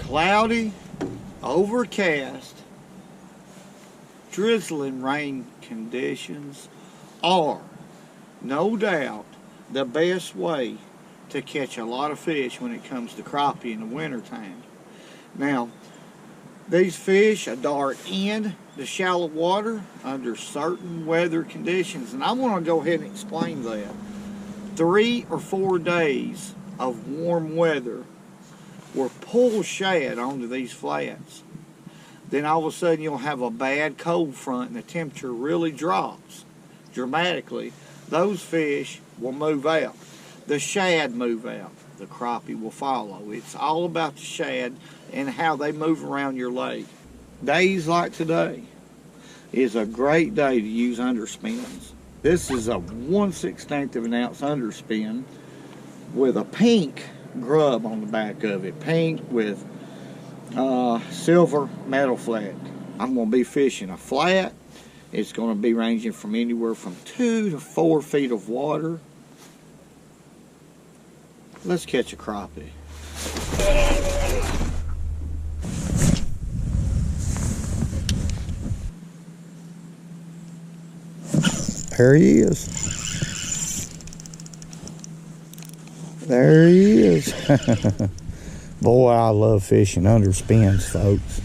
cloudy, overcast, drizzling rain conditions are no doubt the best way to catch a lot of fish when it comes to crappie in the wintertime. Now, these fish are dart in the shallow water under certain weather conditions, and I want to go ahead and explain that. 3 or 4 days of warm weather will pull shad onto these flats. Then all of a sudden you'll have a bad cold front and the temperature really drops dramatically. Those fish will move out. The shad move out. The crappie will follow. It's all about the shad and how they move around your lake. Days like today is a great day to use underspins. This is a 1/16 of an ounce underspin with a pink grub on the back of it. Pink with silver metal flat. I'm going to be fishing a flat. It's going to be ranging from anywhere from 2 to 4 feet of water. Let's catch a crappie. There he is. There he is. Boy, I love fishing underspins, folks.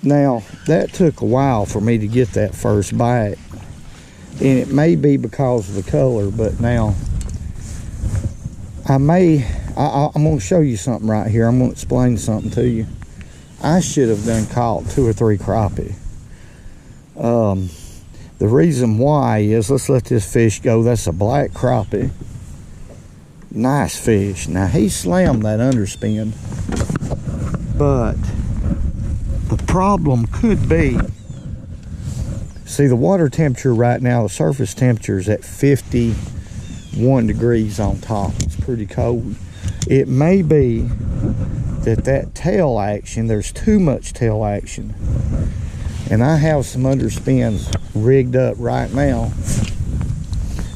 Now, that took a while for me to get that first bite. And it may be because of the color, but now I'm going to show you something right here. I'm going to explain something to you. I should have done caught 2 or 3 crappie. The reason why is, let's let this fish go. That's a black crappie. Nice fish. Now, he slammed that underspin, but the problem could be, see, the water temperature right now, the surface temperature is at 51 degrees on top. It's pretty cold. It may be that tail action, there's too much tail action. And I have some underspins rigged up right now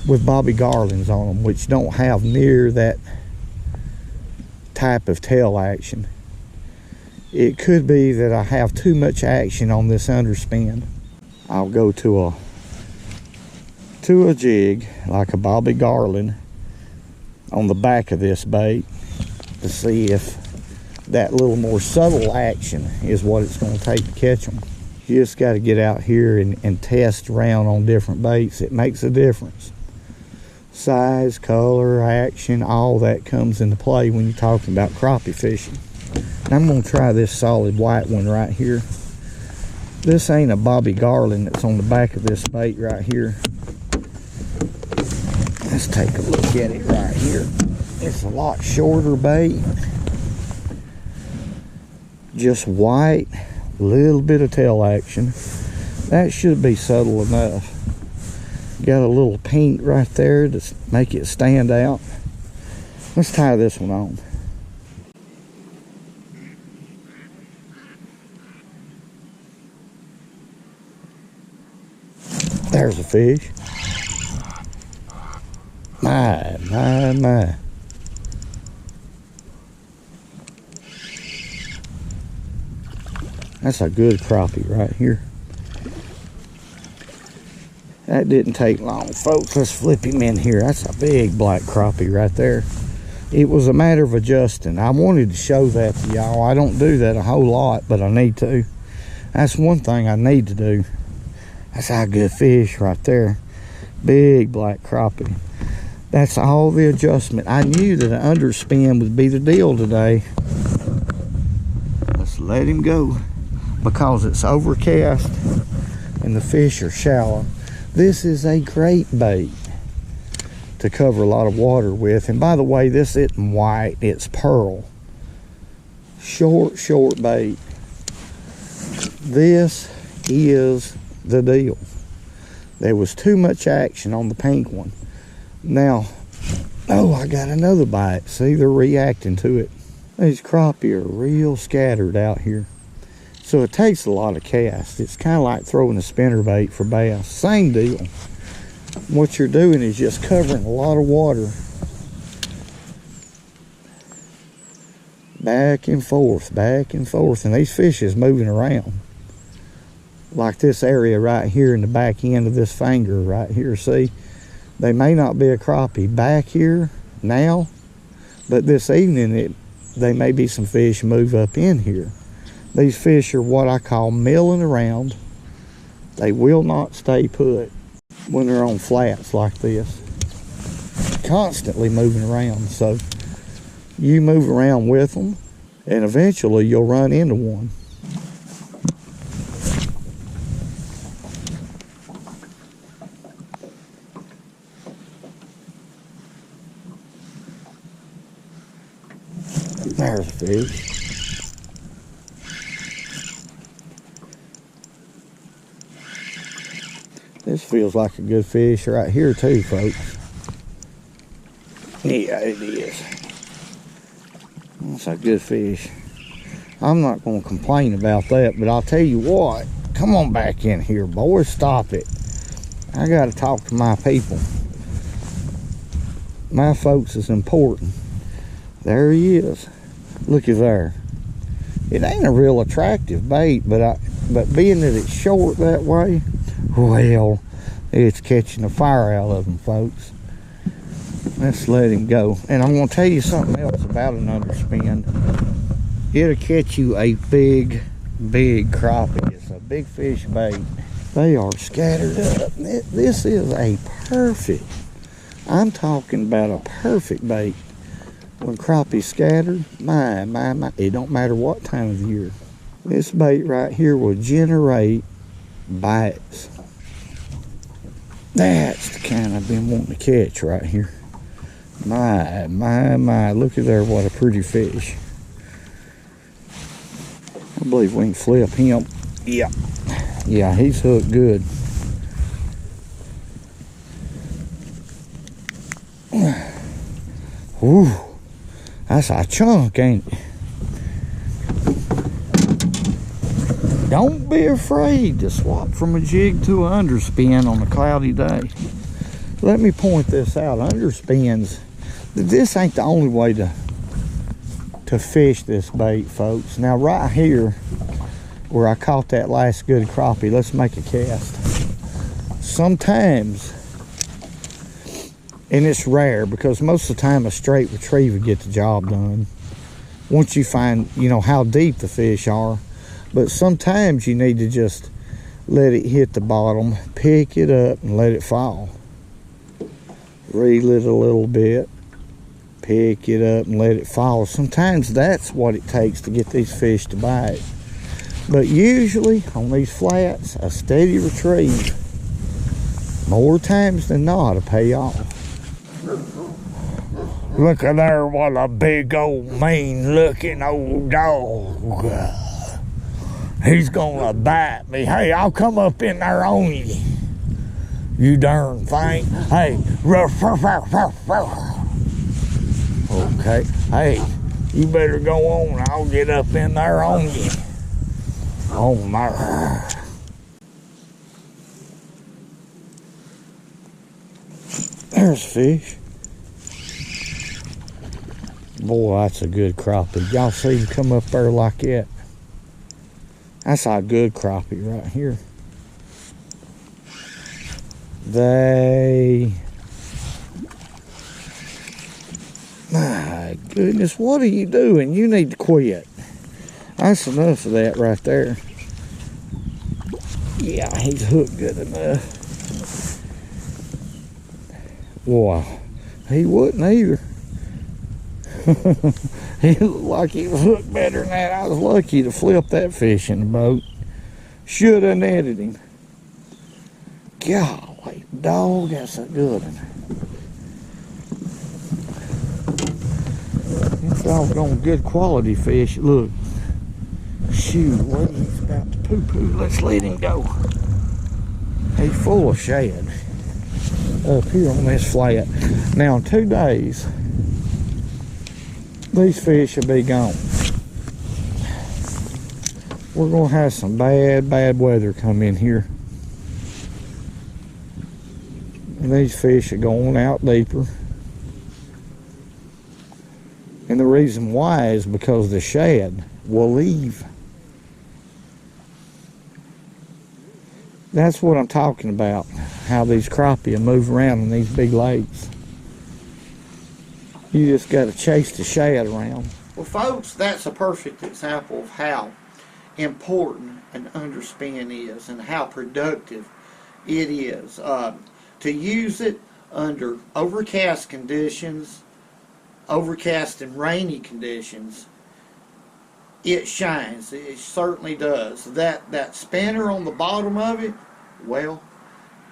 with Bobby Garlands on them, which don't have near that type of tail action. It could be that I have too much action on this underspin. I'll go to a jig like a Bobby Garland on the back of this bait to see if that little more subtle action is what it's going to take to catch them. You just got to get out here and test around on different baits. It makes a difference. Size, color, action, all that comes into play when you're talking about crappie fishing. And I'm going to try this solid white one right here. This ain't a Bobby Garland that's on the back of this bait right here. Let's take a look at it right here. It's a lot shorter bait. Just white. Little bit of tail action. That should be subtle enough. Got a little pink right there to make it stand out. Let's tie this one on. There's a fish. My. That's a good crappie right here. That didn't take long, folks. Let's flip him in here. That's a big black crappie right there. It was a matter of adjusting. I wanted to show that to y'all. I don't do that a whole lot, but I need to. That's one thing I need to do. That's a good fish right there. Big black crappie. That's all the adjustment. I knew that an underspin would be the deal today. Let's let him go, because it's overcast and the fish are shallow. This is a great bait to cover a lot of water with. And by the way, this isn't white, it's pearl. Short bait. This is the deal. There was too much action on the pink one. Now, oh, I got another bite. See, they're reacting to it. These crappie are real scattered out here. So it takes a lot of cast. It's kind of like throwing a spinnerbait for bass. Same deal. What you're doing is just covering a lot of water back and forth, and these fish is moving around. Like this area right here in the back end of this finger right here, see? They may not be a crappie back here now, but this evening they may be some fish move up in here. These fish are what I call milling around. They will not stay put when they're on flats like this. Constantly moving around. So you move around with them and eventually you'll run into one. There's a fish. This feels like a good fish right here too, folks. Yeah, it is. That's a good fish. I'm not going to complain about that, but I'll tell you what. Come on back in here, boys. Stop it. I got to talk to my people. My folks is important. There he is. Looky there. It ain't a real attractive bait, but being that it's short that way, well, it's catching the fire out of them, folks. Let's let him go. And I'm going to tell you something else about an underspin. It'll catch you a big crappie. It's a big fish bait. They are scattered up. This is a perfect, I'm talking about a perfect bait. When crappie scattered, my, it don't matter what time of the year. This bait right here will generate bites. That's the kind I've been wanting to catch right here. My, look at there, what a pretty fish. I believe we can flip him. Yeah, he's hooked good. Whew. That's a chunk, ain't it? Don't be afraid to swap from a jig to an underspin on a cloudy day. Let me point this out. Underspins, this ain't the only way to fish this bait, folks. Now right here where I caught that last good crappie, let's make a cast. Sometimes, and it's rare because most of the time a straight retriever gets the job done once you find, you know, how deep the fish are. But sometimes you need to just let it hit the bottom, pick it up and let it fall. Reel it a little bit, pick it up and let it fall. Sometimes that's what it takes to get these fish to bite. But usually on these flats, a steady retrieve, more times than not, will pay off. Look at there, what a big old mean looking old dog. He's gonna bite me. Hey, I'll come up in there on you. You darn thing. Hey, ruff, ruff, ruff, ruff, ruff. Okay, hey, you better go on. I'll get up in there on you. Oh my. There's fish. Boy, that's a good crappie. Y'all see him come up there like that? That's a good crappie right here. My goodness, what are you doing? You need to quit. That's enough of that right there. Yeah, he's hooked good enough. Boy, he wouldn't either. He looked like he was hooked better than that. I was lucky to flip that fish in the boat. Should have netted him. Golly, dog, that's a good one. It's all on good quality fish. Look. Shoot, what he's about to poo-poo. Let's let him go. He's full of shad up here on this flat. Now in 2 days, these fish will be gone. We're gonna have some bad weather come in here. And these fish are going out deeper. And the reason why is because the shad will leave. That's what I'm talking about, how these crappie will move around in these big lakes. You just got to chase the shad around. Well, folks, that's a perfect example of how important an underspin is and how productive it is. To use it under overcast conditions, overcast and rainy conditions, it shines. It certainly does. That spinner on the bottom of it, well,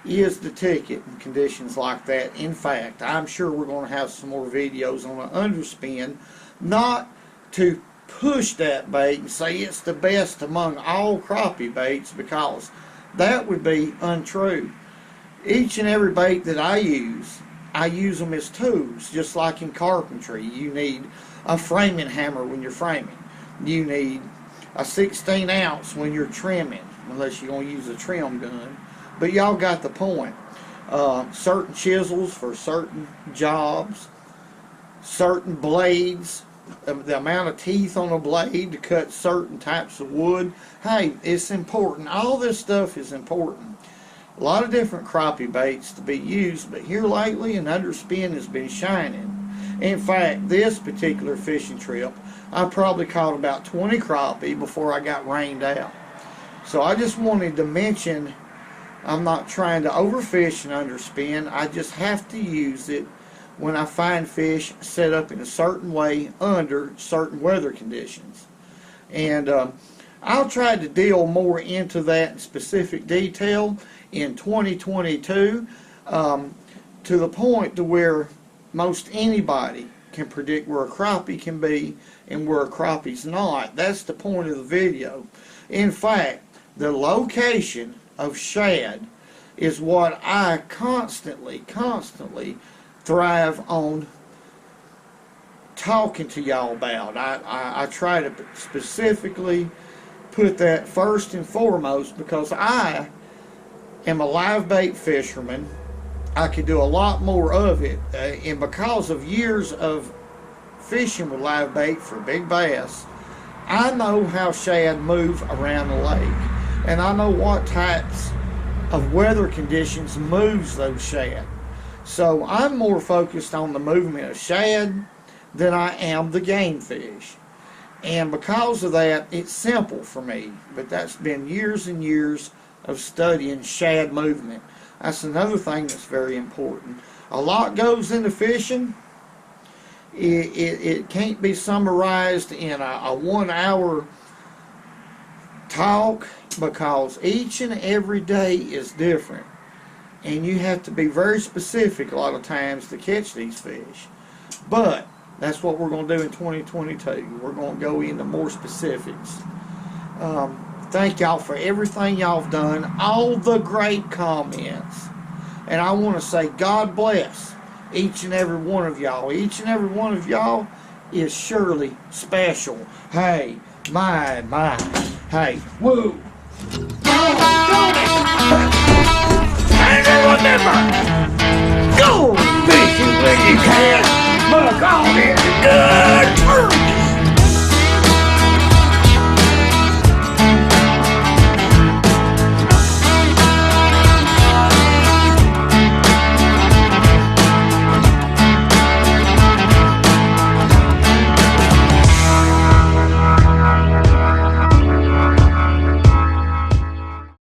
is the ticket in conditions like that. In fact, I'm sure we're going to have some more videos on an underspin, not to push that bait and say it's the best among all crappie baits, because that would be untrue. Each and every bait that I use them as tools, just like in carpentry. You need a framing hammer when you're framing. You need a 16 ounce when you're trimming, unless you're going to use a trim gun. But y'all got the point. Certain chisels for certain jobs, certain blades, the amount of teeth on a blade to cut certain types of wood. Hey, it's important. All this stuff is important. A lot of different crappie baits to be used, but here lately an underspin has been shining. In fact, this particular fishing trip, I probably caught about 20 crappie before I got rained out. So I just wanted to mention, I'm not trying to overfish and underspin. I just have to use it when I find fish set up in a certain way under certain weather conditions. And I'll try to deal more into that in specific detail in 2022, to the point to where most anybody can predict where a crappie can be and where a crappie's not. That's the point of the video. In fact, the location of shad is what I constantly thrive on talking to y'all about. I try to specifically put that first and foremost, because I am a live bait fisherman. I could do a lot more of it, and because of years of fishing with live bait for big bass, I know how shad move around the lake, and I know what types of weather conditions moves those shad. So I'm more focused on the movement of shad than I am the game fish. And because of that, it's simple for me. But that's been years and years of studying shad movement. That's another thing that's very important. A lot goes into fishing. It can't be summarized in a 1 hour talk, because each and every day is different. And you have to be very specific a lot of times to catch these fish. But that's what we're going to do in 2022. We're going to go into more specifics. Thank y'all for everything y'all have done, all the great comments. And I want to say God bless each and every one of y'all. Each and every one of y'all is surely special. Hey, my. Hey, woo. And remember, go fishing when you can, but on in the good.